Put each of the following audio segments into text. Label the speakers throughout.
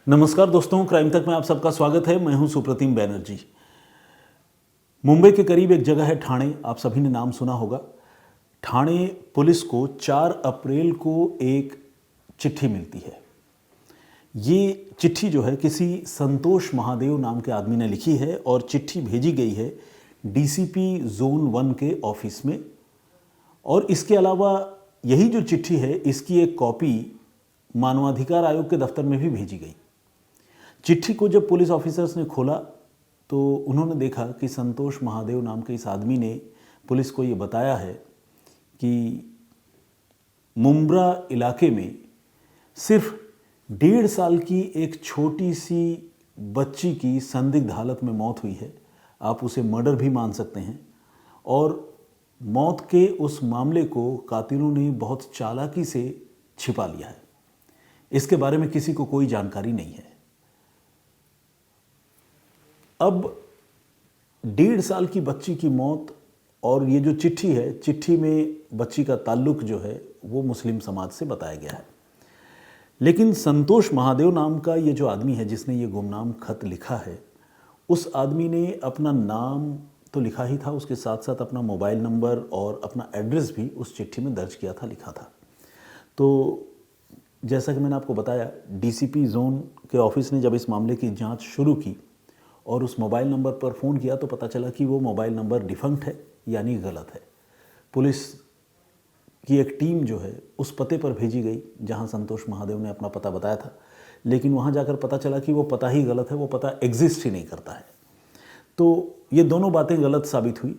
Speaker 1: नमस्कार दोस्तों, क्राइम तक में आप सबका स्वागत है। मैं हूं सुप्रतिम बैनर्जी। मुंबई के करीब एक जगह है ठाणे, आप सभी ने नाम सुना होगा। ठाणे पुलिस को 4 अप्रैल को एक चिट्ठी मिलती है। ये चिट्ठी जो है किसी संतोष महादेव नाम के आदमी ने लिखी है और चिट्ठी भेजी गई है डीसीपी जोन 1 के ऑफिस में। और इसके अलावा यही जो चिट्ठी है इसकी एक कॉपी मानवाधिकार आयोग के दफ्तर में भी भेजी गई। चिट्ठी को जब पुलिस ऑफिसर्स ने खोला तो उन्होंने देखा कि संतोष महादेव नाम के इस आदमी ने पुलिस को ये बताया है कि मुंब्रा इलाके में सिर्फ 1.5 साल की एक छोटी सी बच्ची की संदिग्ध हालत में मौत हुई है। आप उसे मर्डर भी मान सकते हैं। और मौत के उस मामले को कातिलों ने बहुत चालाकी से छिपा लिया है। इसके बारे में किसी को कोई जानकारी नहीं है। अब 1.5 साल की बच्ची की मौत और ये जो चिट्ठी है, चिट्ठी में बच्ची का ताल्लुक जो है वो मुस्लिम समाज से बताया गया है। लेकिन संतोष महादेव नाम का ये जो आदमी है जिसने ये गुमनाम खत लिखा है, उस आदमी ने अपना नाम तो लिखा ही था, उसके साथ साथ अपना मोबाइल नंबर और अपना एड्रेस भी उस चिट्ठी में दर्ज किया था, लिखा था। तो जैसा कि मैंने आपको बताया, डीसीपी जोन के ऑफिस ने जब इस मामले की जांच शुरू की और उस मोबाइल नंबर पर फ़ोन किया तो पता चला कि वो मोबाइल नंबर डिफंक्ट है, यानी गलत है। पुलिस की एक टीम जो है उस पते पर भेजी गई जहां संतोष महादेव ने अपना पता बताया था, लेकिन वहां जाकर पता चला कि वो पता ही गलत है, वो पता एग्जिस्ट ही नहीं करता है। तो ये दोनों बातें गलत साबित हुई।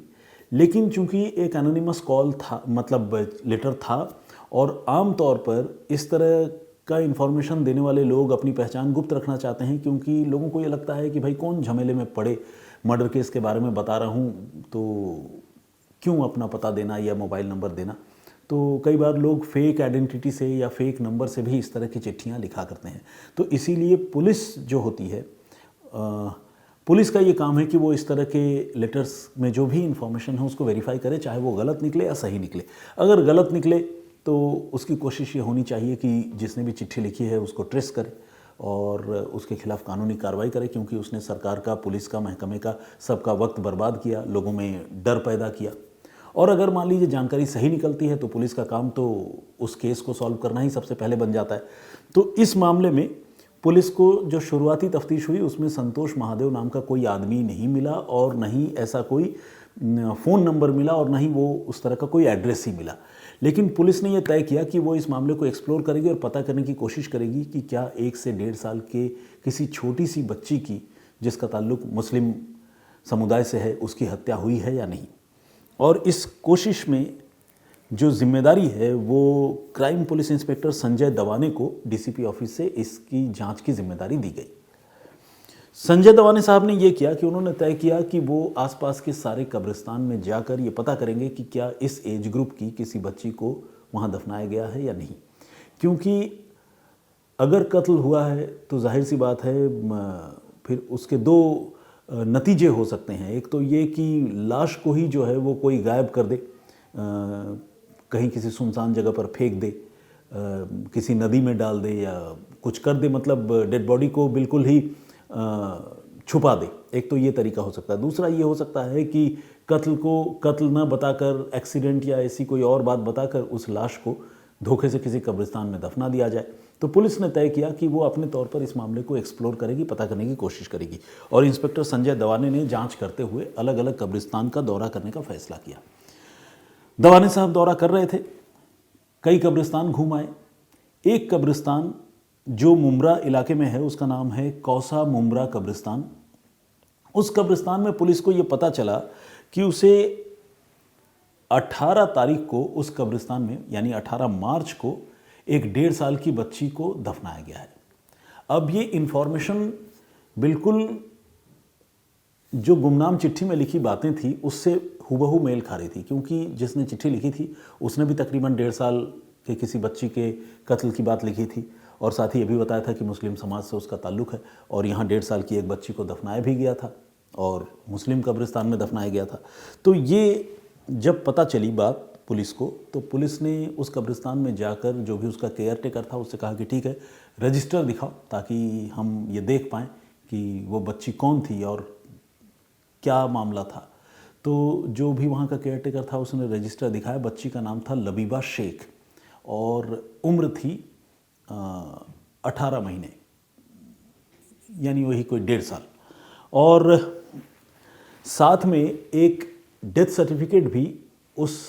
Speaker 1: लेकिन चूंकि एक एनोनिमस कॉल था, मतलब लेटर था, और आम तौर पर इस तरह का इन्फॉर्मेशन देने वाले लोग अपनी पहचान गुप्त रखना चाहते हैं, क्योंकि लोगों को ये लगता है कि भाई कौन झमेले में पड़े, मर्डर केस के बारे में बता रहा हूँ तो क्यों अपना पता देना या मोबाइल नंबर देना। तो कई बार लोग फेक आइडेंटिटी से या फेक नंबर से भी इस तरह की चिट्ठियाँ लिखा करते हैं। तो इसीलिए पुलिस जो होती है, पुलिस का ये काम है कि वो इस तरह के लेटर्स में जो भी इंफॉर्मेशन है उसको वेरीफाई करे, चाहे वो गलत निकले या सही निकले। अगर गलत निकले तो उसकी कोशिश ये होनी चाहिए कि जिसने भी चिट्ठी लिखी है उसको ट्रेस करे और उसके खिलाफ कानूनी कार्रवाई करे, क्योंकि उसने सरकार का, पुलिस का, महकमे का, सबका वक्त बर्बाद किया, लोगों में डर पैदा किया। और अगर मान लीजिए जानकारी सही निकलती है तो पुलिस का काम तो उस केस को सॉल्व करना ही सबसे पहले बन जाता है। तो इस मामले में पुलिस को जो शुरुआती तफ्तीश हुई उसमें संतोष महादेव नाम का कोई आदमी नहीं मिला, और न ही ऐसा कोई फ़ोन नंबर मिला, और न ही वो उस तरह का कोई एड्रेस ही मिला। लेकिन पुलिस ने यह तय किया कि वो इस मामले को एक्सप्लोर करेगी और पता करने की कोशिश करेगी कि क्या 1 से 1.5 साल के किसी छोटी सी बच्ची की, जिसका ताल्लुक मुस्लिम समुदाय से है, उसकी हत्या हुई है या नहीं। और इस कोशिश में जो जिम्मेदारी है वो क्राइम पुलिस इंस्पेक्टर संजय दवाने को डीसीपी ऑफिस से इसकी जांच की जिम्मेदारी दी गई। संजय दवाने साहब ने ये किया कि उन्होंने तय किया कि वो आसपास के सारे कब्रिस्तान में जाकर ये पता करेंगे कि क्या इस एज ग्रुप की किसी बच्ची को वहाँ दफनाया गया है या नहीं। क्योंकि अगर कत्ल हुआ है तो जाहिर सी बात है फिर उसके 2 नतीजे हो सकते हैं। एक तो ये कि लाश को ही जो है वो कोई गायब कर दे, कहीं किसी सुनसान जगह पर फेंक दे, किसी नदी में डाल दे या कुछ कर दे, मतलब डेड बॉडी को बिल्कुल ही छुपा दे। एक तो ये तरीका हो सकता है। दूसरा ये हो सकता है कि कत्ल को कत्ल ना बताकर एक्सीडेंट या ऐसी कोई और बात बताकर उस लाश को धोखे से किसी कब्रिस्तान में दफना दिया जाए। तो पुलिस ने तय किया कि वो अपने तौर पर इस मामले को एक्सप्लोर करेगी, पता करने की कोशिश करेगी। और इंस्पेक्टर संजय दवाने ने जांच करते हुए अलग अलग कब्रिस्तान का दौरा करने का फैसला किया। दवाने साहब दौरा कर रहे थे, कई कब्रिस्तान घूम आए। एक कब्रिस्तान जो मुंब्रा इलाके में है उसका नाम है कौसा मुंब्रा कब्रिस्तान। उस कब्रिस्तान में पुलिस को यह पता चला कि उसे 18 तारीख को उस कब्रिस्तान में, यानी 18 मार्च को, एक 1.5 साल की बच्ची को दफनाया गया है। अब ये इंफॉर्मेशन बिल्कुल जो गुमनाम चिट्ठी में लिखी बातें थी उससे हूबहू मेल खा रही थी, क्योंकि जिसने चिट्ठी लिखी थी उसने भी तकरीबन 1.5 साल के किसी बच्ची के कत्ल की बात लिखी थी, और साथ ही ये भी बताया था कि मुस्लिम समाज से उसका ताल्लुक़ है, और यहाँ 1.5 साल की एक बच्ची को दफनाया भी गया था और मुस्लिम कब्रिस्तान में दफनाया गया था। तो ये जब पता चली बात पुलिस को, तो पुलिस ने उस कब्रिस्तान में जाकर जो भी उसका केयर टेकर था उससे कहा कि ठीक है, रजिस्टर दिखाओ ताकि हम ये देख पाएँ कि वो बच्ची कौन थी और क्या मामला था। तो जो भी वहाँ का केयर टेकर था उसने रजिस्टर दिखाया। बच्ची का नाम था लबीबा शेख और उम्र थी 18 महीने, यानी वही कोई 1.5 साल। और साथ में एक डेथ सर्टिफिकेट भी उस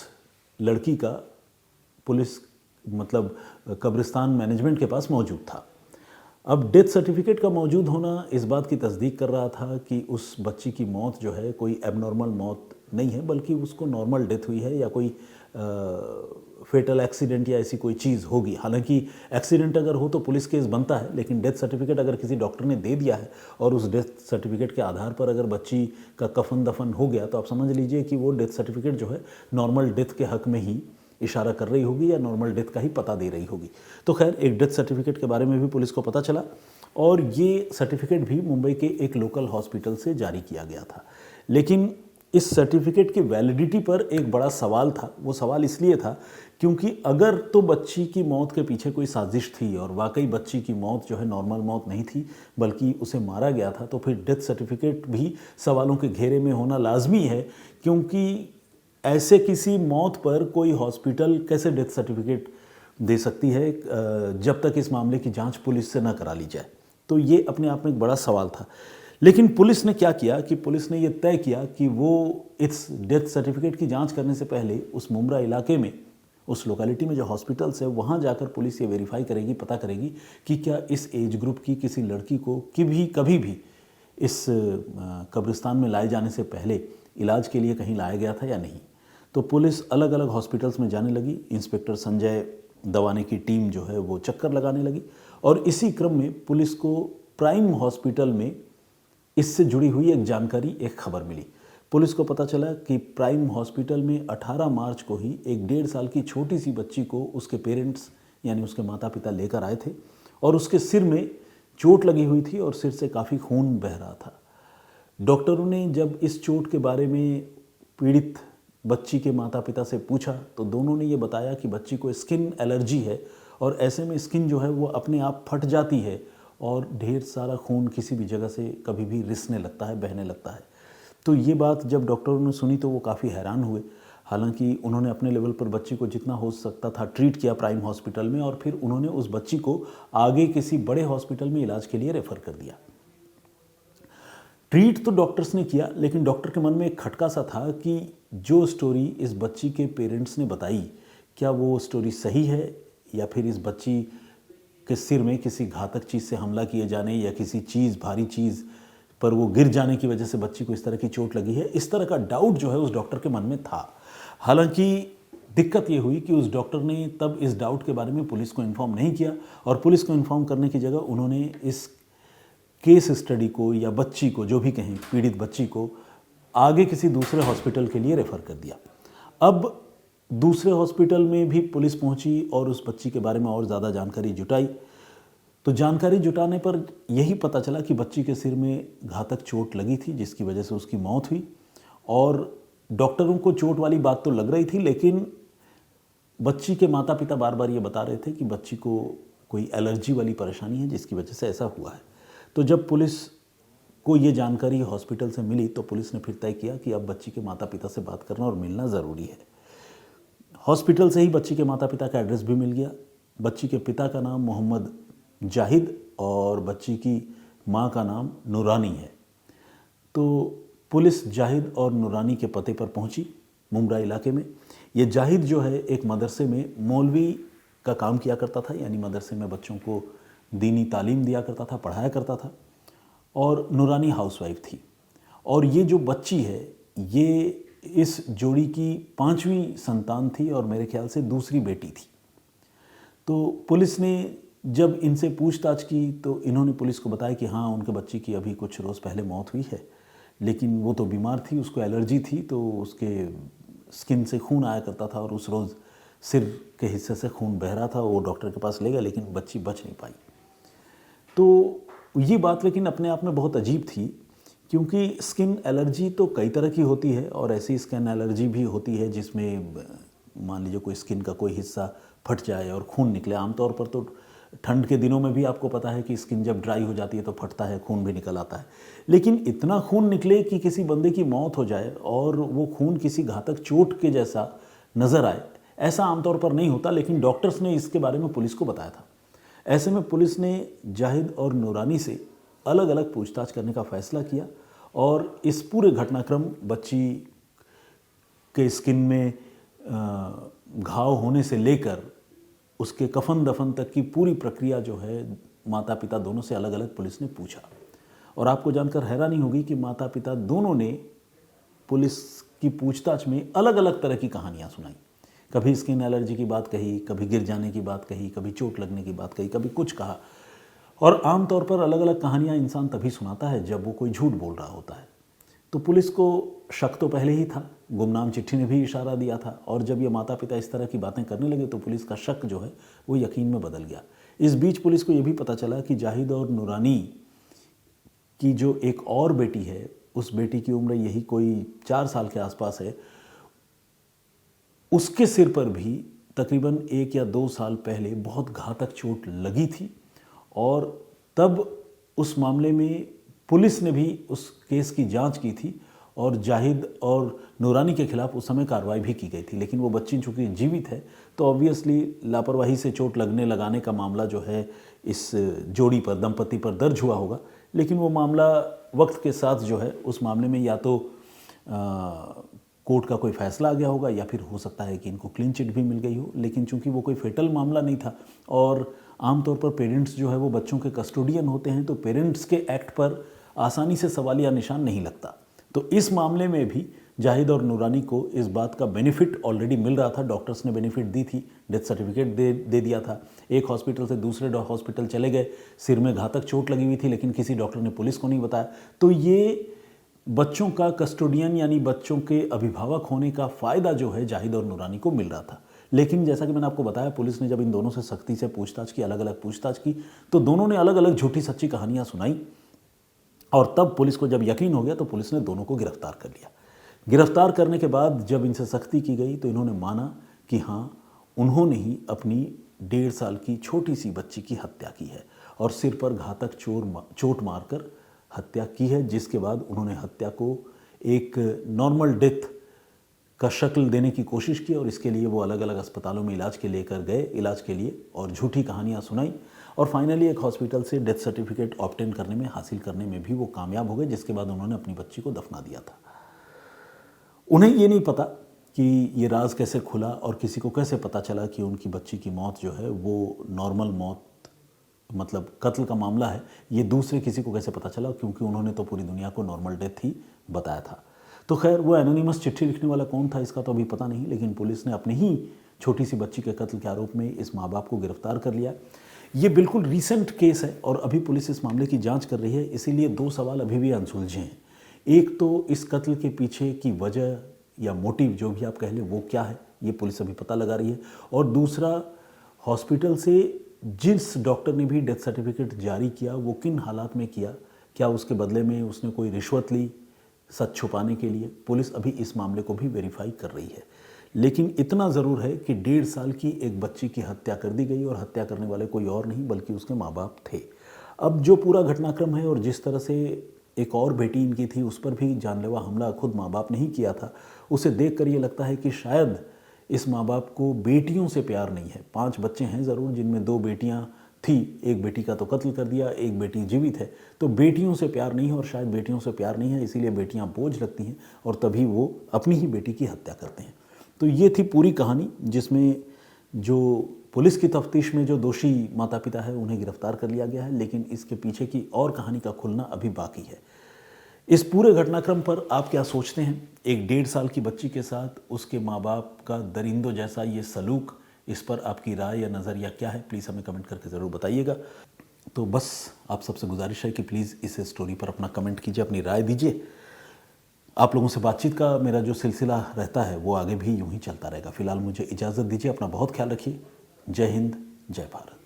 Speaker 1: लड़की का पुलिस मतलब कब्रिस्तान मैनेजमेंट के पास मौजूद था। अब डेथ सर्टिफिकेट का मौजूद होना इस बात की तस्दीक कर रहा था कि उस बच्ची की मौत जो है कोई एबनॉर्मल मौत नहीं है, बल्कि उसको नॉर्मल डेथ हुई है या कोई फेटल एक्सीडेंट या ऐसी कोई चीज़ होगी। हालांकि एक्सीडेंट अगर हो तो पुलिस केस बनता है, लेकिन डेथ सर्टिफिकेट अगर किसी डॉक्टर ने दे दिया है और उस डेथ सर्टिफिकेट के आधार पर अगर बच्ची का कफन दफन हो गया तो आप समझ लीजिए कि वो डेथ सर्टिफिकेट जो है नॉर्मल डेथ के हक में ही इशारा कर रही होगी या नॉर्मल डेथ का ही पता दे रही होगी। तो खैर, एक डेथ सर्टिफिकेट के बारे में भी पुलिस को पता चला और ये सर्टिफिकेट भी मुंबई के एक लोकल हॉस्पिटल से जारी किया गया था। लेकिन इस सर्टिफिकेट की वैलिडिटी पर एक बड़ा सवाल था। वो सवाल इसलिए था क्योंकि अगर तो बच्ची की मौत के पीछे कोई साजिश थी और वाकई बच्ची की मौत जो है नॉर्मल मौत नहीं थी बल्कि उसे मारा गया था, तो फिर डेथ सर्टिफिकेट भी सवालों के घेरे में होना लाजमी है, क्योंकि ऐसे किसी मौत पर कोई हॉस्पिटल कैसे डेथ सर्टिफिकेट दे सकती है जब तक इस मामले की जांच पुलिस से न करा ली जाए। तो ये अपने आप में एक बड़ा सवाल था। लेकिन पुलिस ने क्या किया कि पुलिस ने ये तय किया कि वो इस डेथ सर्टिफिकेट की जांच करने से पहले उस मुंब्रा इलाके में, उस लोकेलिटी में जो हॉस्पिटल्स है, वहाँ जाकर पुलिस ये वेरीफाई करेगी, पता करेगी कि क्या इस एज ग्रुप की किसी लड़की को कभी भी इस कब्रिस्तान में लाए जाने से पहले इलाज के लिए कहीं लाया गया था या नहीं। तो पुलिस अलग अलग हॉस्पिटल्स में जाने लगी। इंस्पेक्टर संजय दवाने की टीम जो है वो चक्कर लगाने लगी और इसी क्रम में पुलिस को प्राइम हॉस्पिटल में इससे जुड़ी हुई एक जानकारी, एक खबर मिली। पुलिस को पता चला कि प्राइम हॉस्पिटल में 18 मार्च को ही एक 1.5 साल की छोटी सी बच्ची को उसके पेरेंट्स यानी उसके माता पिता लेकर आए थे और उसके सिर में चोट लगी हुई थी और सिर से काफ़ी खून बह रहा था। डॉक्टरों ने जब इस चोट के बारे में पीड़ित बच्ची के माता पिता से पूछा तो दोनों ने ये बताया कि बच्ची को स्किन एलर्जी है और ऐसे में स्किन जो है वो अपने आप फट जाती है और ढेर सारा खून किसी भी जगह से कभी भी रिसने लगता है, बहने लगता है। तो ये बात जब डॉक्टरों ने सुनी तो वो काफ़ी हैरान हुए। हालांकि उन्होंने अपने लेवल पर बच्ची को जितना हो सकता था ट्रीट किया प्राइम हॉस्पिटल में और फिर उन्होंने उस बच्ची को आगे किसी बड़े हॉस्पिटल में इलाज के लिए रेफ़र कर दिया। ट्रीट तो डॉक्टर्स ने किया, लेकिन डॉक्टर के मन में एक खटका सा था कि जो स्टोरी इस बच्ची के पेरेंट्स ने बताई, क्या वो स्टोरी सही है या फिर इस बच्ची के सिर में किसी घातक चीज़ से हमला किए जाने या किसी चीज़, भारी चीज़ पर वो गिर जाने की वजह से बच्ची को इस तरह की चोट लगी है। इस तरह का डाउट जो है उस डॉक्टर के मन में था। हालांकि दिक्कत ये हुई कि उस डॉक्टर ने तब इस डाउट के बारे में पुलिस को इन्फॉर्म नहीं किया और पुलिस को इन्फॉर्म करने की जगह उन्होंने इस केस स्टडी को या बच्ची को, जो भी कहें, पीड़ित बच्ची को आगे किसी दूसरे हॉस्पिटल के लिए रेफ़र कर दिया। अब दूसरे हॉस्पिटल में भी पुलिस पहुंची और उस बच्ची के बारे में और ज़्यादा जानकारी जुटाई। तो जानकारी जुटाने पर यही पता चला कि बच्ची के सिर में घातक चोट लगी थी जिसकी वजह से उसकी मौत हुई। और डॉक्टरों को चोट वाली बात तो लग रही थी, लेकिन बच्ची के माता पिता बार बार ये बता रहे थे कि बच्ची को कोई एलर्जी वाली परेशानी है जिसकी वजह से ऐसा हुआ है। तो जब पुलिस को ये जानकारी हॉस्पिटल से मिली तो पुलिस ने फिर तय किया कि अब बच्ची के माता पिता से बात करना और मिलना ज़रूरी है। हॉस्पिटल से ही बच्ची के माता पिता का एड्रेस भी मिल गया। बच्ची के पिता का नाम मोहम्मद जाहिद और बच्ची की माँ का नाम नूरानी है। तो पुलिस जाहिद और नूरानी के पते पर पहुंची मुंब्रा इलाके में। ये जाहिद जो है एक मदरसे में मौलवी का काम किया करता था, यानी मदरसे में बच्चों को दीनी तालीम दिया करता था, पढ़ाया करता था। और नूरानी हाउसवाइफ थी। और ये जो बच्ची है ये इस जोड़ी की 5वीं संतान थी और मेरे ख्याल से दूसरी बेटी थी। तो पुलिस ने जब इनसे पूछताछ की तो इन्होंने पुलिस को बताया कि हाँ, उनके बच्ची की अभी कुछ रोज़ पहले मौत हुई है, लेकिन वो तो बीमार थी, उसको एलर्जी थी, तो उसके स्किन से खून आया करता था और उस रोज़ सिर के हिस्से से खून बह रहा था। वो डॉक्टर के पास ले गया लेकिन बच्ची बच नहीं पाई। तो ये बात लेकिन अपने आप में बहुत अजीब थी, क्योंकि स्किन एलर्जी तो कई तरह की होती है और ऐसी स्किन एलर्जी भी होती है जिसमें मान लीजिए कोई स्किन का कोई हिस्सा फट जाए और खून निकले। आमतौर पर तो ठंड के दिनों में भी आपको पता है कि स्किन जब ड्राई हो जाती है तो फटता है, खून भी निकल आता है। लेकिन इतना खून निकले कि किसी बंदे की मौत हो जाए और वो खून किसी घातक चोट के जैसा नज़र आए, ऐसा आमतौर पर नहीं होता। लेकिन डॉक्टर्स ने इसके बारे में पुलिस को बताया था। ऐसे में पुलिस ने जाहिद और नूरानी से अलग अलग पूछताछ करने का फैसला किया और इस पूरे घटनाक्रम, बच्ची के स्किन में घाव होने से लेकर उसके कफन दफन तक की पूरी प्रक्रिया जो है, माता पिता दोनों से अलग अलग पुलिस ने पूछा। और आपको जानकर हैरानी होगी कि माता पिता दोनों ने पुलिस की पूछताछ में अलग अलग तरह की कहानियाँ सुनाई। कभी स्किन एलर्जी की बात कही, कभी गिर जाने की बात कही, कभी चोट लगने की बात कही, कभी कुछ कहा। और आमतौर पर अलग अलग कहानियाँ इंसान तभी सुनाता है जब वो कोई झूठ बोल रहा होता है। तो पुलिस को शक तो पहले ही था, गुमनाम चिट्ठी ने भी इशारा दिया था, और जब ये माता पिता इस तरह की बातें करने लगे तो पुलिस का शक जो है वो यकीन में बदल गया। इस बीच पुलिस को ये भी पता चला कि जाहिद और नूरानी की जो एक और बेटी है, उस बेटी की उम्र यही कोई 4 साल के आसपास है, उसके सिर पर भी तकरीबन 1 या 2 साल पहले बहुत घातक चोट लगी थी। और तब उस मामले में पुलिस ने भी उस केस की जांच की थी और जाहिद और नूरानी के खिलाफ उस समय कार्रवाई भी की गई थी। लेकिन वो बच्ची चूँकि जीवित है तो ऑब्वियसली लापरवाही से चोट लगने लगाने का मामला जो है इस जोड़ी पर, दंपति पर दर्ज हुआ होगा। लेकिन वो मामला वक्त के साथ जो है उस मामले में या तो कोर्ट का कोई फैसला आ गया होगा या फिर हो सकता है कि इनको क्लीन चिट भी मिल गई हो। लेकिन चूंकि वो कोई फेटल मामला नहीं था और आमतौर पर पेरेंट्स जो है वो बच्चों के कस्टोडियन होते हैं, तो पेरेंट्स के एक्ट पर आसानी से सवालिया निशान नहीं लगता। तो इस मामले में भी जाहिद और नूरानी को इस बात का बेनिफिट ऑलरेडी मिल रहा था। डॉक्टर्स ने बेनिफिट दी थी, डेथ सर्टिफिकेट दे दिया था। एक हॉस्पिटल से दूसरे हॉस्पिटल चले गए, सिर में घातक चोट लगी हुई थी, लेकिन किसी डॉक्टर ने पुलिस को नहीं बताया। तो ये बच्चों का कस्टोडियन यानी बच्चों के अभिभावक होने का फ़ायदा जो है जाहिद और नूरानी को मिल रहा था। लेकिन जैसा कि मैंने आपको बताया, पुलिस ने जब इन दोनों से सख्ती से पूछताछ की, अलग अलग पूछताछ की, तो दोनों ने अलग अलग झूठी सच्ची कहानियाँ सुनाई। और तब पुलिस को जब यकीन हो गया तो पुलिस ने दोनों को गिरफ्तार कर लिया। गिरफ्तार करने के बाद जब इनसे सख्ती की गई तो इन्होंने माना कि हाँ, उन्होंने ही अपनी 1.5 साल की छोटी सी बच्ची की हत्या की है और सिर पर घातक चोट मारकर हत्या की है। जिसके बाद उन्होंने हत्या को एक नॉर्मल डेथ का शक्ल देने की कोशिश की और इसके लिए वो अलग अलग अस्पतालों में इलाज के लेकर गए, इलाज के लिए, और झूठी कहानियाँ सुनाई और फाइनली एक हॉस्पिटल से डेथ सर्टिफिकेट ऑब्टेन करने में, हासिल करने में भी वो कामयाब हो गए। जिसके बाद उन्होंने अपनी बच्ची को दफना दिया था। उन्हें ये नहीं पता कि ये राज कैसे खुला और किसी को कैसे पता चला कि उनकी बच्ची की मौत जो है वो नॉर्मल मौत, मतलब कत्ल का मामला है, ये दूसरे किसी को कैसे पता चला, क्योंकि उन्होंने तो पूरी दुनिया को नॉर्मल डेथ ही बताया था। तो खैर, वो एनोनिमस चिट्ठी लिखने वाला कौन था इसका तो अभी पता नहीं, लेकिन पुलिस ने अपनी ही छोटी सी बच्ची के कत्ल के आरोप में इस माँ बाप को गिरफ्तार कर लिया। ये बिल्कुल रीसेंट केस है और अभी पुलिस इस मामले की जांच कर रही है, इसीलिए 2 सवाल अभी भी अनसुलझे हैं। एक तो इस कत्ल के पीछे की वजह या मोटिव, जो भी आप कह लें, वो क्या है, ये पुलिस अभी पता लगा रही है। और दूसरा, हॉस्पिटल से जिस डॉक्टर ने भी डेथ सर्टिफिकेट जारी किया वो किन हालात में किया, क्या उसके बदले में उसने कोई रिश्वत ली सच छुपाने के लिए, पुलिस अभी इस मामले को भी वेरीफाई कर रही है। लेकिन इतना ज़रूर है कि 1.5 साल की एक बच्ची की हत्या कर दी गई और हत्या करने वाले कोई और नहीं बल्कि उसके माँ बाप थे। अब जो पूरा घटनाक्रम है और जिस तरह से एक और बेटी इनकी थी उस पर भी जानलेवा हमला खुद माँ बाप ने ही किया था, उसे देख कर ये लगता है कि शायद इस माँ बाप को बेटियों से प्यार नहीं है। 5 बच्चे हैं ज़रूर, जिनमें 2 बेटियाँ थी, एक बेटी का तो कत्ल कर दिया, एक बेटी जीवित है। तो बेटियों से प्यार नहीं है और शायद बेटियों से प्यार नहीं है इसीलिए बेटियाँ बोझ लगती हैं और तभी वो अपनी ही बेटी की हत्या करते हैं। तो ये थी पूरी कहानी, जिसमें जो पुलिस की तफ्तीश में जो दोषी माता पिता है उन्हें गिरफ्तार कर लिया गया है, लेकिन इसके पीछे की और कहानी का खुलना अभी बाकी है। इस पूरे घटनाक्रम पर आप क्या सोचते हैं? एक 1.5 साल की बच्ची के साथ उसके माँ बाप का दरिंदों जैसा ये सलूक, इस पर आपकी राय या नज़रिया क्या है? प्लीज़ हमें कमेंट करके ज़रूर बताइएगा। तो बस आप सबसे गुजारिश है कि प्लीज़ इस स्टोरी पर अपना कमेंट कीजिए, अपनी राय दीजिए। आप लोगों से बातचीत का मेरा जो सिलसिला रहता है वो आगे भी यूं ही चलता रहेगा। फिलहाल मुझे इजाज़त दीजिए, अपना बहुत ख्याल रखिए। जय हिंद, जय भारत।